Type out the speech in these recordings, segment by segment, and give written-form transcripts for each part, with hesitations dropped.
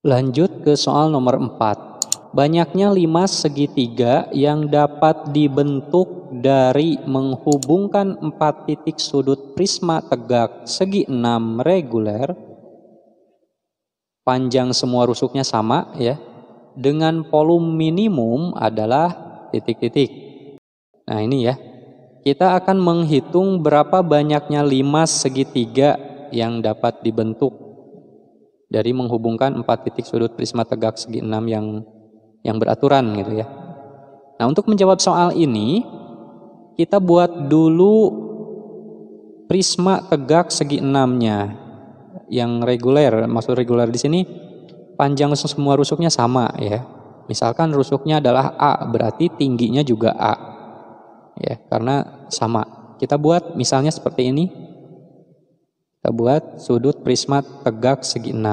Lanjut ke soal nomor 4. Banyaknya limas segitiga yang dapat dibentuk dari menghubungkan 4 titik sudut prisma tegak segi 6 reguler. Panjang semua rusuknya sama ya. Dengan volume minimum adalah titik-titik. Nah ini ya. Kita akan menghitung berapa banyaknya limas segitiga yang dapat dibentuk dari menghubungkan 4 titik sudut prisma tegak segi 6 yang beraturan gitu ya. Nah, untuk menjawab soal ini, kita buat dulu prisma tegak segi 6-nya yang reguler. Maksud reguler di sini panjang semua rusuknya sama ya. Misalkan rusuknya adalah A, berarti tingginya juga A. Ya, karena sama. Kita buat misalnya seperti ini. Kita buat sudut prisma tegak segi 6.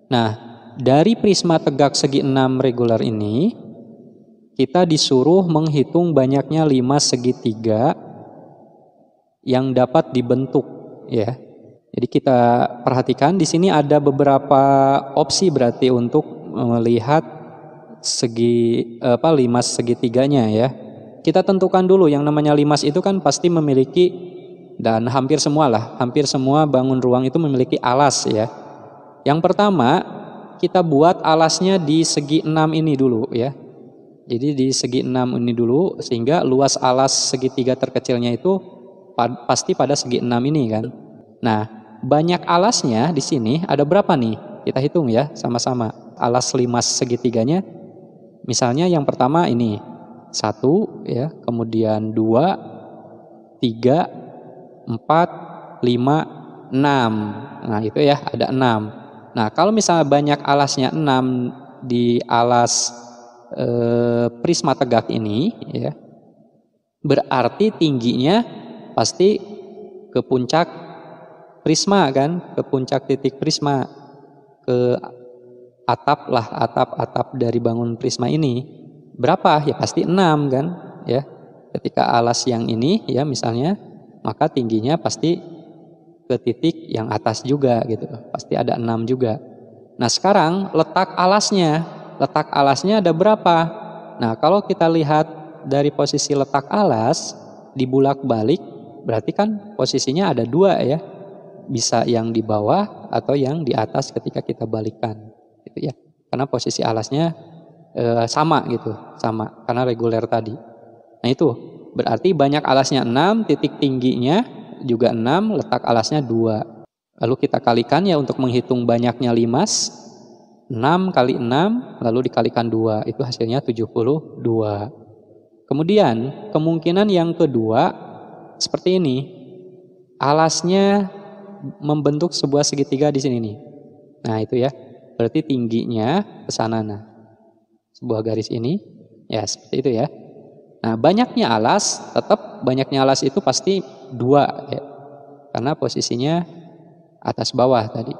Nah, dari prisma tegak segi 6 reguler ini, kita disuruh menghitung banyaknya limas segitiga yang dapat dibentuk. Ya. Jadi kita perhatikan di sini ada beberapa opsi berarti untuk melihat limas segitiganya ya. Kita tentukan dulu yang namanya limas itu kan pasti memiliki, dan hampir semua bangun ruang itu memiliki alas ya. Yang pertama, kita buat alasnya di segi 6 ini dulu ya. Jadi di segi 6 ini dulu, sehingga luas alas segitiga terkecilnya itu pasti pada segi 6 ini kan. Nah, banyak alasnya di sini ada berapa nih? Kita hitung ya sama-sama. Alas limas segitiganya, misalnya yang pertama ini 1 ya, kemudian 2, 3, 4, 5, 6. Nah itu ya ada 6. Nah kalau misalnya banyak alasnya 6 di alas prisma tegak ini ya, berarti tingginya pasti ke puncak prisma kan, ke puncak titik prisma, ke atap dari bangun prisma ini. Berapa? Ya pasti 6 kan ya. Ketika alas yang ini ya misalnya, maka tingginya pasti ke titik yang atas juga gitu. Pasti ada 6 juga. Nah sekarang letak alasnya ada berapa? Nah kalau kita lihat dari posisi letak alas, dibulak-balik, berarti kan posisinya ada 2 ya. Bisa yang di bawah atau yang di atas ketika kita balikkan. Gitu ya. Karena posisi alasnya sama gitu, sama karena reguler tadi. Nah itu berarti banyak alasnya 6, titik tingginya juga 6, letak alasnya 2. Lalu kita kalikan ya untuk menghitung banyaknya limas. 6 kali 6 lalu dikalikan 2, itu hasilnya 72. Kemudian kemungkinan yang kedua seperti ini. Alasnya membentuk sebuah segitiga di sini nih. Nah itu ya, berarti tingginya ke sana. Nah, sebuah garis ini, ya seperti itu ya. Nah banyaknya alas itu pasti 2 ya, karena posisinya atas bawah tadi.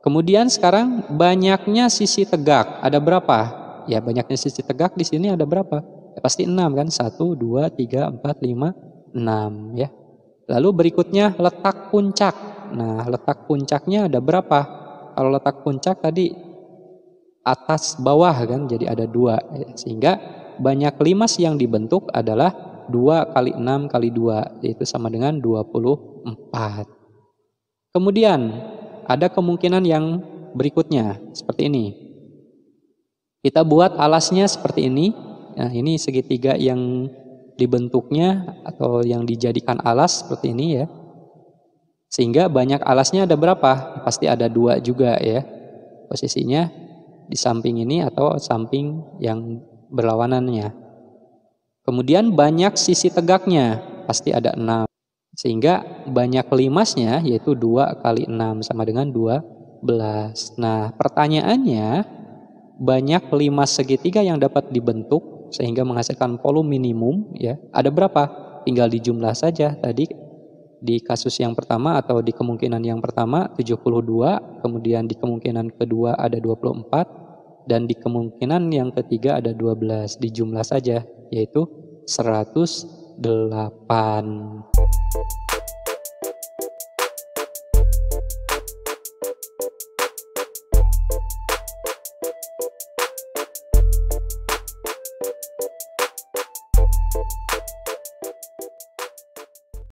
Kemudian sekarang banyaknya sisi tegak ada berapa? Ya banyaknya sisi tegak di sini ada berapa? Ya, pasti 6 kan, 1, 2, 3, 4, 5, 6 ya. Lalu berikutnya letak puncak. Nah letak puncaknya ada berapa? Kalau letak puncak tadi atas bawah kan, jadi ada 2 ya. Sehingga banyak limas yang dibentuk adalah 2 kali 6 kali 2, yaitu sama dengan 24. Kemudian ada kemungkinan yang berikutnya seperti ini. Kita buat alasnya seperti ini. Nah ini segitiga yang dibentuknya atau yang dijadikan alas seperti ini ya. Sehingga banyak alasnya ada berapa? Pasti ada 2 juga ya. Posisinya di samping ini atau samping yang berlawanannya. Kemudian banyak sisi tegaknya, pasti ada 6. Sehingga banyak limasnya yaitu 2 kali 6 sama dengan 12. Nah pertanyaannya, banyak limas segitiga yang dapat dibentuk sehingga menghasilkan volume minimum ya, ada berapa? Tinggal dijumlah saja tadi. Di kasus yang pertama atau di kemungkinan yang pertama 72, kemudian di kemungkinan kedua ada 24, dan di kemungkinan yang ketiga ada 12. Dijumlah saja, yaitu 108.